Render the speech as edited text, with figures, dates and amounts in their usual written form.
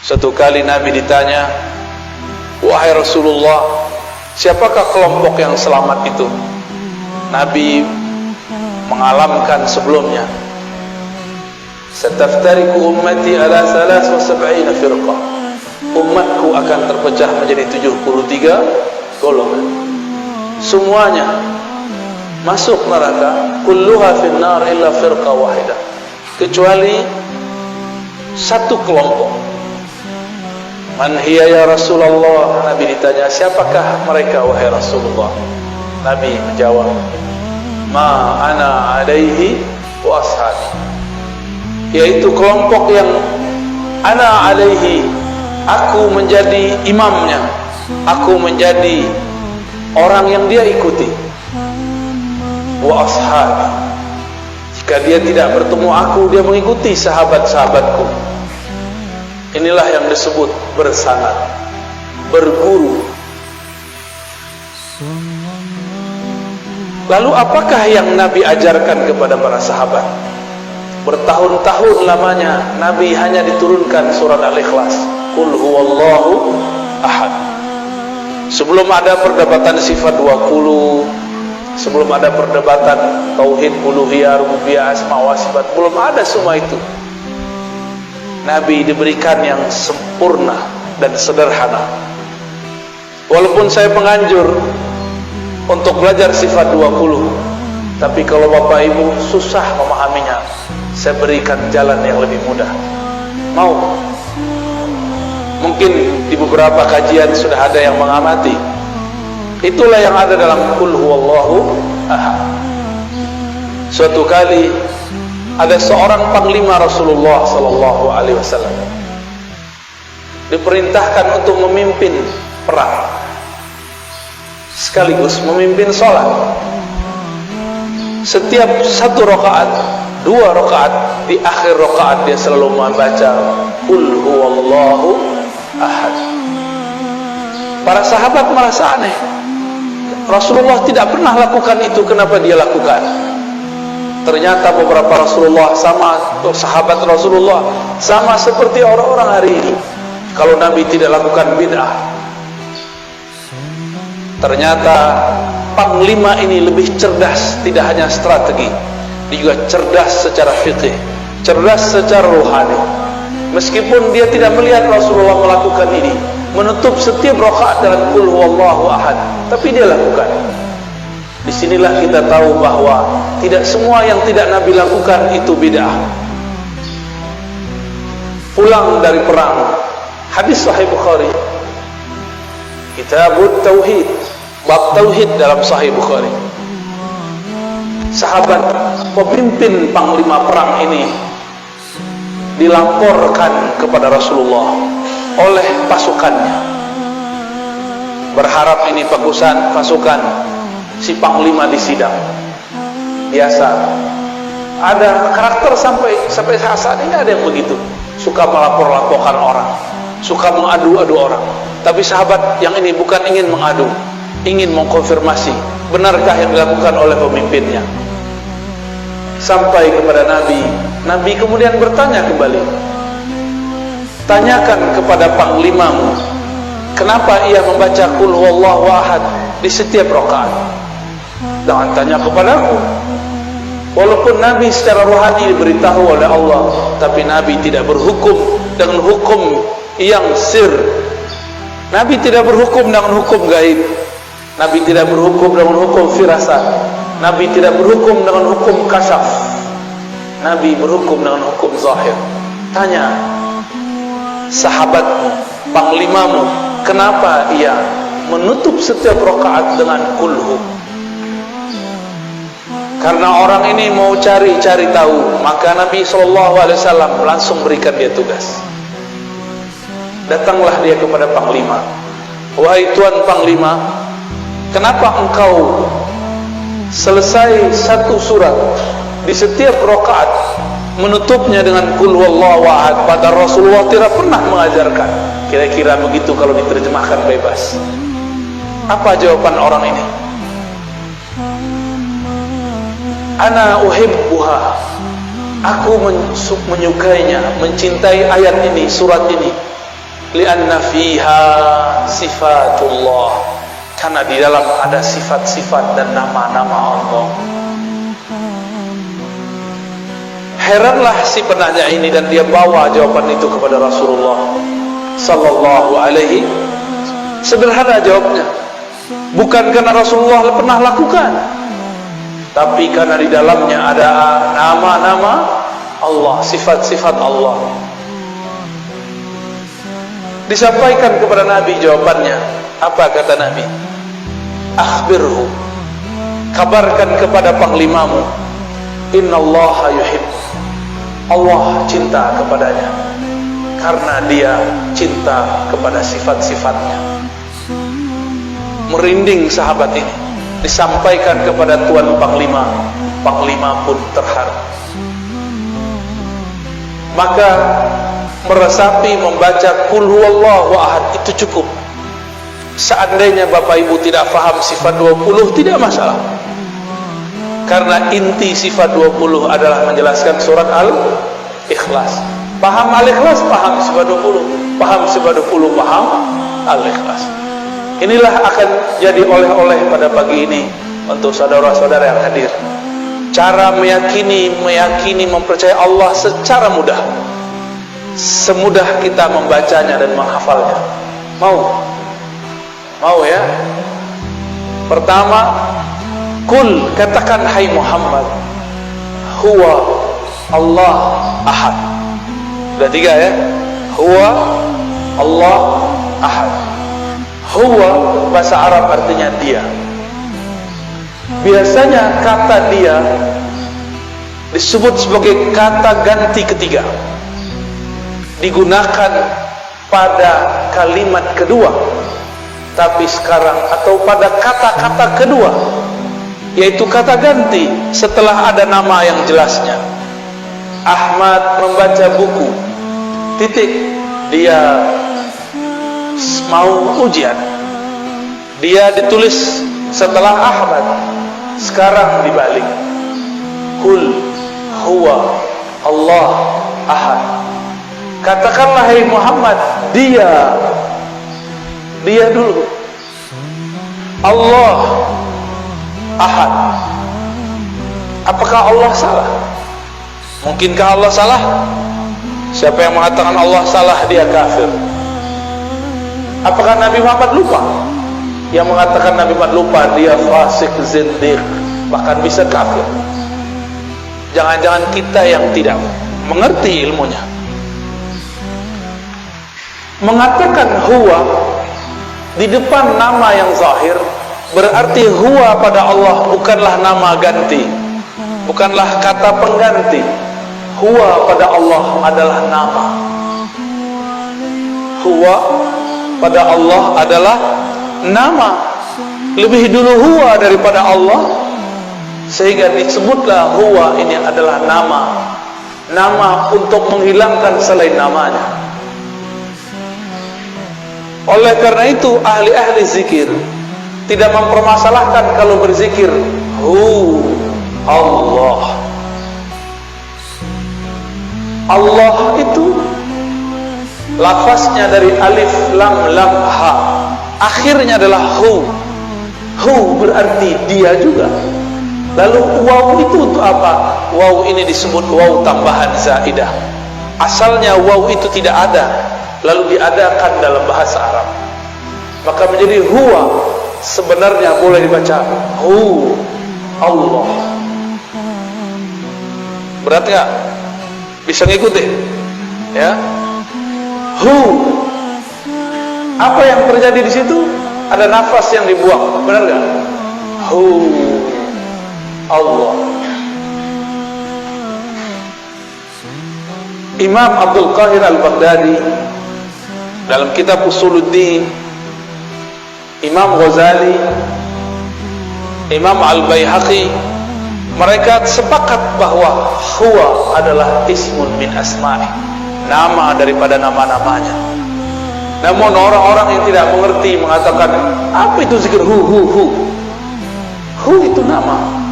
Suatu kali Nabi ditanya, "Wahai Rasulullah, siapakah kelompok yang selamat itu?" Nabi mengalamkan sebelumnya, "Sataftariku ummati ala 73 firqah." Umatku akan terpecah menjadi 73 golongan. Semuanya masuk neraka, kulluha finnar illa firqa wahidah, kecuali satu kelompok. Man hiya ya Rasulullah? Nabi ditanya, siapakah mereka wahai Rasulullah? Nabi menjawab, ma ana alaihi wa ashabi, yaitu kelompok yang ana alaihi, aku menjadi imamnya, aku menjadi orang yang dia ikuti. Wa ashabi, jika dia tidak bertemu aku, dia mengikuti sahabat-sahabatku. Inilah yang disebut bersanad, berguru. Lalu apakah yang Nabi ajarkan kepada para sahabat? Bertahun-tahun lamanya Nabi hanya diturunkan surat Al-Ikhlas, Qul huwallahu ahad. Sebelum ada perdebatan sifat 20, sebelum ada perdebatan tauhid, uluhiyah, rububiyah, asma wa sifat, belum ada semua itu. Nabi diberikan yang sempurna dan sederhana. Walaupun saya penganjur untuk belajar sifat 20, tapi kalau Bapak Ibu susah memahaminya, saya berikan jalan yang lebih mudah. Mau? Mungkin di beberapa kajian sudah ada yang mengamati. Itulah yang ada dalam Qul huwallahu ahad. Suatu kali ada seorang panglima Rasulullah sallallahu alaihi wasallam diperintahkan untuk memimpin perang sekaligus memimpin sholat. Setiap satu rakaat, 2 rakaat, di akhir rakaat dia selalu membaca Qul huwallahu ahad. Para sahabat merasa aneh, Rasulullah tidak pernah lakukan itu, kenapa dia lakukan? Ternyata beberapa Rasulullah sama, sahabat Rasulullah sama seperti orang-orang hari ini. Kalau Nabi tidak lakukan bid'ah. Ternyata panglima ini lebih cerdas, tidak hanya strategi, dia juga cerdas secara fikih, cerdas secara rohani. Meskipun dia tidak melihat Rasulullah melakukan ini, menutup setiap rakaat dengan Qul huwallahu ahad, tapi dia lakukan. Disinilah kita tahu bahwa tidak semua yang tidak Nabi lakukan itu bid'ah. Pulang dari perang, hadis Sahih Bukhari, Kitabut Tauhid, bab tauhid dalam Sahih Bukhari. Sahabat pemimpin panglima perang ini dilaporkan kepada Rasulullah oleh pasukannya, berharap ini pasukan si panglima disidang. Biasa ada karakter sampai saat ini ada yang begitu, suka melapor-laporkan orang, suka mengadu-adu orang. Tapi sahabat yang ini bukan ingin mengadu, ingin mengkonfirmasi benarkah yang dilakukan oleh pemimpinnya. Sampai kepada Nabi, Nabi kemudian bertanya kembali, tanyakan kepada panglimamu, kenapa ia membaca Qul huwallahu ahad di setiap rakaat. Jangan tanya kepadaku. Walaupun Nabi secara rohani diberitahu oleh Allah, tapi Nabi tidak berhukum dengan hukum yang sir. Nabi tidak berhukum dengan hukum gaib. Nabi tidak berhukum dengan hukum firasat. Nabi tidak berhukum dengan hukum kasyaf. Nabi berhukum dengan hukum zahir. Tanya sahabatmu, panglimamu, kenapa ia menutup setiap rakaat dengan kulhu? Karena orang ini mau cari tahu, maka Nabi SAW langsung berikan dia tugas. Datanglah dia kepada panglima, wahai tuan panglima, kenapa engkau selesai satu surat di setiap rakaat menutupnya dengan Qul huwallahu ahad, padahal Rasulullah tidak pernah mengajarkan? Kira-kira begitu kalau diterjemahkan bebas. Apa jawaban orang ini? Ana uhibbuha, aku menyukainya, mencintai ayat ini, surat ini. lianna fiha sifatullah, karena di dalam ada sifat-sifat dan nama-nama Allah. Heranlah si penanya ini, dan dia bawa jawaban itu kepada Rasulullah sallallahu alaihi. Sederhana jawabnya, bukan karena Rasulullah pernah lakukan, tapi karena di dalamnya ada nama-nama Allah, sifat-sifat Allah. Disampaikan kepada Nabi jawabannya. Apa kata Nabi? Akhbirhu, kabarkan kepada panglimamu, innallaha yuhibbu, Allah cinta kepadanya, karena dia cinta kepada sifat-sifatnya. Merinding sahabat ini, disampaikan kepada Tuan Panglima. Panglima pun terharu. Maka meresapi membaca Qul huwallahu ahad itu cukup. Seandainya Bapak Ibu tidak faham sifat 20 tidak masalah, karena inti sifat 20 adalah menjelaskan surat Al-Ikhlas. Paham Al-Ikhlas, paham sifat 20. Paham sifat 20, paham Al-Ikhlas. Inilah akan jadi oleh-oleh pada pagi ini untuk saudara-saudara yang hadir. Cara meyakini, mempercayai Allah secara mudah, semudah kita membacanya dan menghafalnya. Mau ya? Pertama, Qul, katakan hai Muhammad, huwa Allah ahad. Sudah 3 ya. Huwa Allah ahad. Huwa bahasa Arab artinya dia. Biasanya kata dia disebut sebagai kata ganti ketiga, digunakan pada kalimat kedua. Tapi sekarang, atau pada kata-kata kedua, yaitu kata ganti setelah ada nama yang jelasnya. Ahmad membaca buku, titik, dia mau ujian, dia ditulis setelah Ahmad. Sekarang dibalik, Qul huwa Allah ahad. Katakanlah hai Muhammad, dia dulu, Allah ahad. Apakah Allah salah? Mungkinkah Allah salah? Siapa yang mengatakan Allah salah, dia kafir. Apakah Nabi Muhammad lupa? Yang mengatakan Nabi Muhammad lupa, dia fasik, zindiq, bahkan bisa kafir. Jangan-jangan kita yang tidak mengerti ilmunya. Mengatakan huwa di depan nama yang zahir, berarti huwa pada Allah bukanlah nama ganti, bukanlah kata pengganti. Huwa pada Allah adalah nama. Huwa pada Allah adalah nama. Lebih dulu huwa daripada Allah, sehingga disebutlah huwa ini adalah nama. Nama untuk menghilangkan selain namanya. Oleh karena itu ahli-ahli zikir tidak mempermasalahkan kalau berzikir Allah. Allah itu lafaznya dari alif lam lam ha, akhirnya adalah hu. Hu berarti dia juga. Lalu waw itu untuk apa? Waw ini disebut waw tambahan zaidah. Asalnya waw itu tidak ada, lalu diadakan dalam bahasa Arab, maka menjadi huwa. Sebenarnya boleh dibaca hu Allah. Berat nggak? Bisa ngikuti ya? Hu, apa yang terjadi di situ? Ada nafas yang dibuang, benar nggak? Hu Allah. Imam Abdul Qahir Al-Baghdadi dalam kitab Usuluddin, Imam Ghazali, Imam Al-Baihaqi, mereka sepakat bahwa huwa adalah ismun min asma'i, nama daripada nama-namanya. Namun orang-orang yang tidak mengerti mengatakan, apa itu zikir hu itu nama.